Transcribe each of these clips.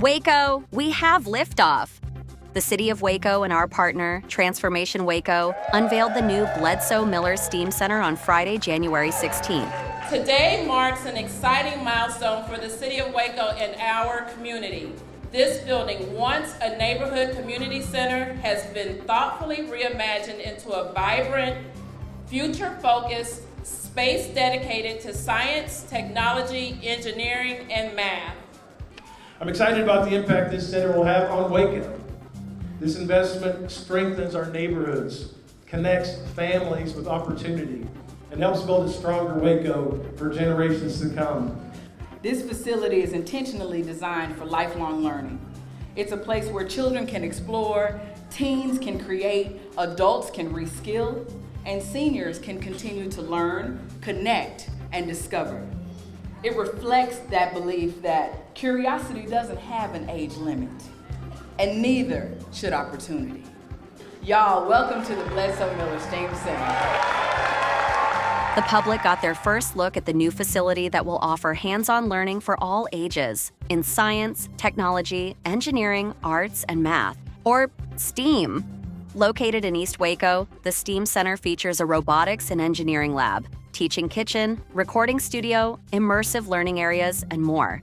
Waco, we have liftoff. The City of Waco and our partner, Transformation Waco, unveiled the new Bledsoe-Miller STEAM Center on Friday, January 16th. Today marks an exciting milestone for the City of Waco and our community. This building, once a neighborhood community center, has been thoughtfully reimagined into a vibrant, future-focused space dedicated to science, technology, engineering, and math. I'm excited about the impact this center will have on Waco. This investment strengthens our neighborhoods, connects families with opportunity, and helps build a stronger Waco for generations to come. This facility is intentionally designed for lifelong learning. It's a place where children can explore, teens can create, adults can reskill, and seniors can continue to learn, connect, and discover. It reflects that belief that curiosity doesn't have an age limit, and neither should opportunity. Y'all, welcome to the Bledsoe-Miller STEAM Center. The public got their first look at the new facility that will offer hands-on learning for all ages in science, technology, engineering, arts, and math, or STEAM. Located in East Waco, the STEAM Center features a robotics and engineering lab, teaching kitchen, recording studio, immersive learning areas, and more.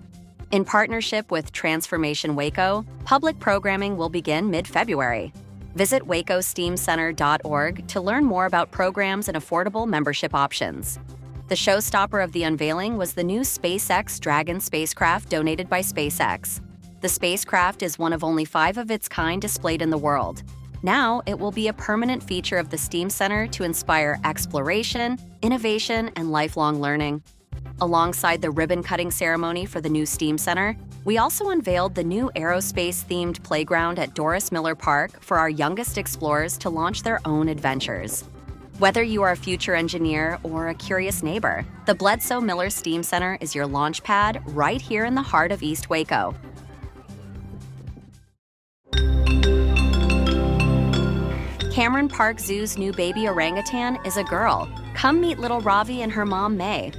In partnership with Transformation Waco, public programming will begin mid-February. Visit wacosteamcenter.org to learn more about programs and affordable membership options. The showstopper of the unveiling was the new SpaceX Dragon spacecraft donated by SpaceX. The spacecraft is one of only 5 of its kind displayed in the world. Now, it will be a permanent feature of the STEAM Center to inspire exploration, innovation, and lifelong learning. Alongside the ribbon-cutting ceremony for the new STEAM Center, we also unveiled the new aerospace-themed playground at Doris Miller Park for our youngest explorers to launch their own adventures. Whether you are a future engineer or a curious neighbor, the Bledsoe-Miller STEAM Center is your launch pad right here in the heart of East Waco. Cameron Park Zoo's new baby orangutan is a girl. Come meet little Ravi and her mom, May.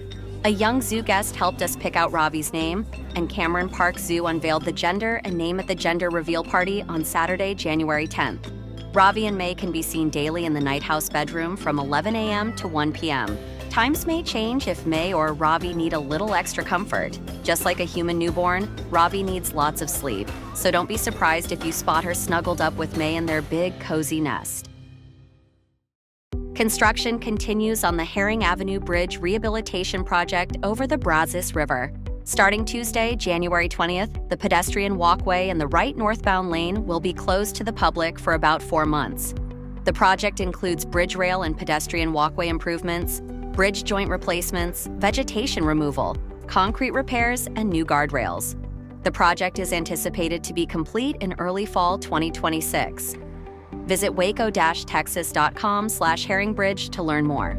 A young zoo guest helped us pick out Ravi's name, and Cameron Park Zoo unveiled the gender and name at the gender reveal party on Saturday, January 10th. Ravi and May can be seen daily in the Night House bedroom from 11 a.m. to 1 p.m. Times may change if May or Ravi need a little extra comfort. Just like a human newborn, Ravi needs lots of sleep, so don't be surprised if you spot her snuggled up with May in their big, cozy nest. Construction continues on the Herring Avenue Bridge rehabilitation project over the Brazos River. Starting Tuesday, January 20th, the pedestrian walkway in the right northbound lane will be closed to the public for about 4 months. The project includes bridge rail and pedestrian walkway improvements, bridge joint replacements, vegetation removal, concrete repairs, and new guardrails. The project is anticipated to be complete in early fall 2026. Visit waco-texas.com/herringbridge to learn more.